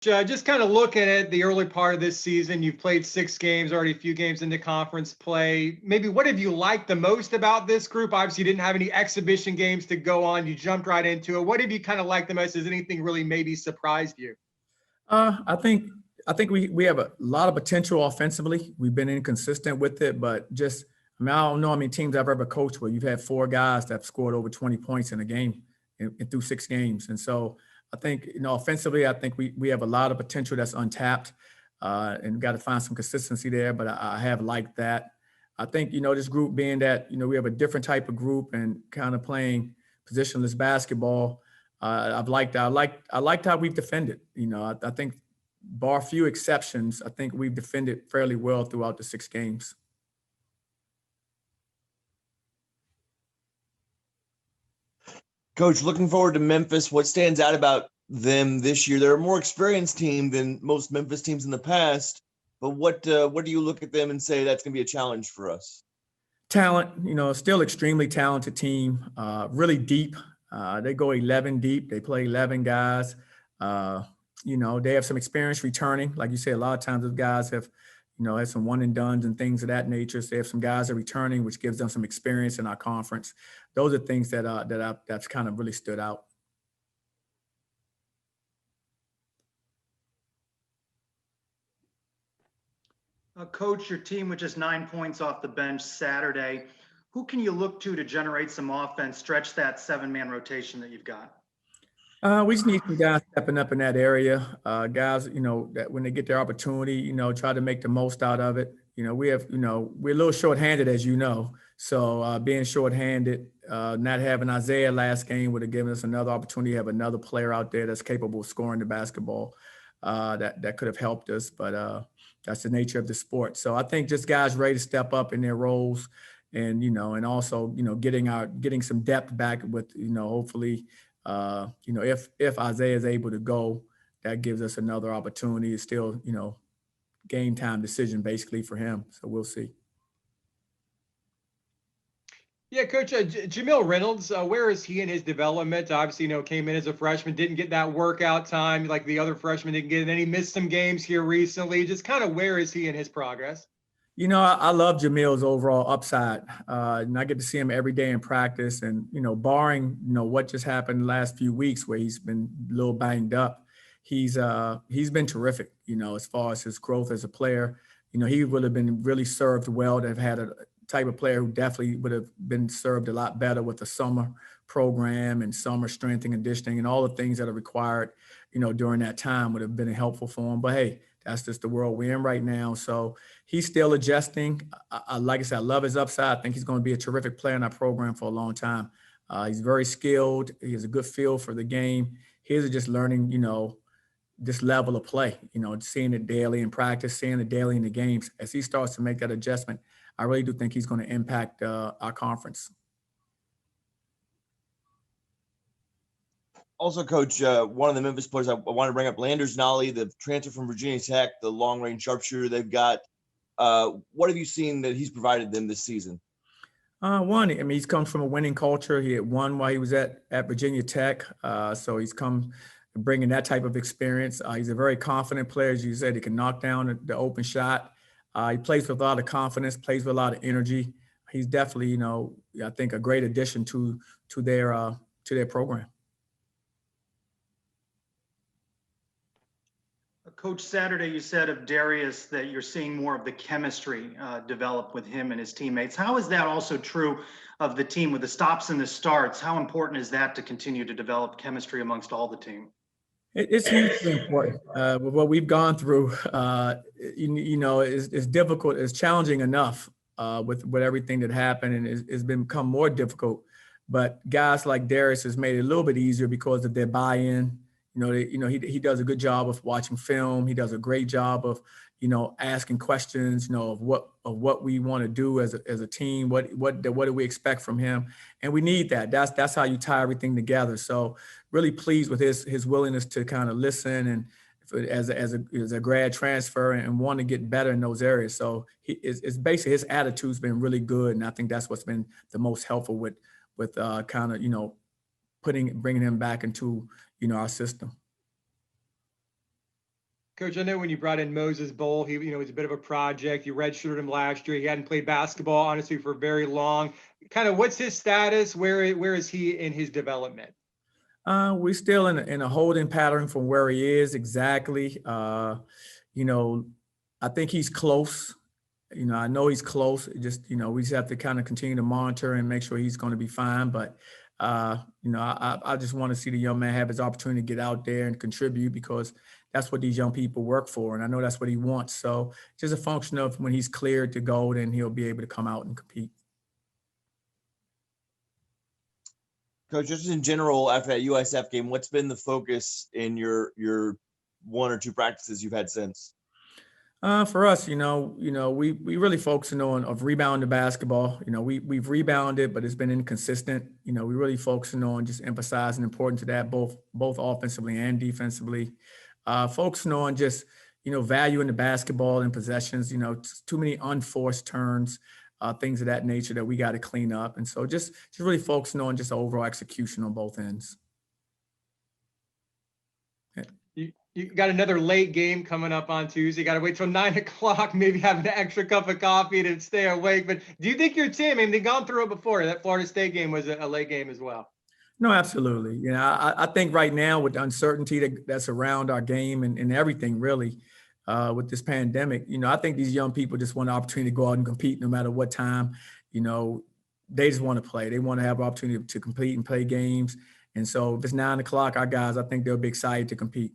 Just kind of looking at the early part of this season, you've played 6 games, already a few games into conference play. Maybe what have you liked the most about this group? Obviously, you didn't have any exhibition games to go on. You jumped right into it. What have you kind of liked the most? Has anything really maybe surprised you? I think we have a lot of potential offensively. We've been inconsistent with it, but just I don't know how many teams I've ever coached where you've had 4 guys that have scored over 20 points in a game and through 6 games. And so I think offensively, I think we have a lot of potential that's untapped, and got to find some consistency there. But I have liked that. I think this group being that we have a different type of group and kind of playing positionless basketball. I liked how we've defended. I think, bar a few exceptions, I think we've defended fairly well throughout the 6 games. Coach, looking forward to Memphis. What stands out about them this year? They're a more experienced team than most Memphis teams in the past. But what do you look at them and say that's going to be a challenge for us? Talent, still extremely talented team, really deep. They go 11 deep. They play 11 guys. They have some experience returning. Like you say, a lot of times those guys have, had some one and dones and things of that nature. So they have some guys that are returning, which gives them some experience in our conference. Those are things that's kind of really stood out. Coach, your team with just 9 points off the bench Saturday. Who can you look to generate some offense, stretch that 7-man rotation that you've got? We just need some guys stepping up in that area. Guys, that when they get their opportunity, try to make the most out of it. We're a little shorthanded, as you know. So being shorthanded, not having Isaiah last game would have given us another opportunity to have another player out there that's capable of scoring the basketball. That could have helped us, but that's the nature of the sport. So I think just guys ready to step up in their roles, and and also getting some depth back with hopefully. If Isaiah is able to go, that gives us another opportunity. It's still, game time decision basically for him. So we'll see. Yeah, Coach, Jamil Reynolds, where is he in his development? Obviously, came in as a freshman, didn't get that workout time like the other freshmen didn't get, and then he missed some games here recently. Just kind of where is he in his progress? I love Jamil's overall upside, and I get to see him every day in practice. And barring what just happened the last few weeks where he's been a little banged up, he's been terrific. As far as his growth as a player, he would have been really served well to have had a type of player who definitely would have been served a lot better with the summer program and summer strength and conditioning and all the things that are required, during that time would have been helpful for him. But hey, that's just the world we're in right now. So he's still adjusting. Like I said, I love his upside. I think he's going to be a terrific player in our program for a long time. He's very skilled. He has a good feel for the game. He's just learning, this level of play, seeing it daily in practice, seeing it daily in the games. As he starts to make that adjustment, I really do think he's going to impact our conference. Also, Coach, one of the Memphis players I want to bring up, Landers Nolly, the transfer from Virginia Tech, the long-range sharpshooter they've got. What have you seen that he's provided them this season? He's come from a winning culture. He had won while he was at Virginia Tech, so he's come bringing that type of experience. He's a very confident player, as you said. He can knock down the open shot. He plays with a lot of confidence, plays with a lot of energy. He's definitely, I think, a great addition to their program. Coach, Saturday you said of Darius that you're seeing more of the chemistry develop with him and his teammates. How is that also true of the team with the stops and the starts? How important is that to continue to develop chemistry amongst all the team? It's hugely important. With what we've gone through, it's difficult. It's challenging enough with everything that happened, and it's become more difficult. But guys like Darius has made it a little bit easier because of their buy-in. He does a good job of watching film. He does a great job of, asking questions, of what we want to do as a team. What do we expect from him? And we need that. That's how you tie everything together. So really pleased with his willingness to kind of listen and as a grad transfer and want to get better in those areas. So it's basically his attitude's been really good, and I think that's what's been the most helpful with kind of bringing him back into our system. Coach, I know when you brought in Moses Bowl, he, was a bit of a project. You redshirted him last year. He hadn't played basketball, honestly, for very long. Kind of what's his status? Where is he in his development? We're still in a holding pattern from where he is exactly. I think he's close. I know he's close. Just, we just have to kind of continue to monitor and make sure he's going to be fine. But, I just want to see the young man have his opportunity to get out there and contribute, because that's what these young people work for. And I know that's what he wants. So just a function of when he's cleared to go, then he'll be able to come out and compete. Coach, just in general, after that USF game, what's been the focus in your one or two practices you've had since? For us, we really focusing on rebounding the basketball. We've rebounded, but it's been inconsistent. We really focusing on just emphasizing the importance of that, both offensively and defensively. Focusing on just, valuing the basketball and possessions, too many unforced turns, things of that nature that we got to clean up. And so just really focusing on just the overall execution on both ends. You got another late game coming up on Tuesday. You got to wait till 9 o'clock, maybe have an extra cup of coffee to stay awake. But do you think your team, they've gone through it before. That Florida State game was a late game as well. No, absolutely. I think right now with the uncertainty that's around our game and everything really with this pandemic, I think these young people just want an opportunity to go out and compete no matter what time. They just want to play. They want to have an opportunity to compete and play games. And so if it's 9 o'clock, our guys, I think they'll be excited to compete.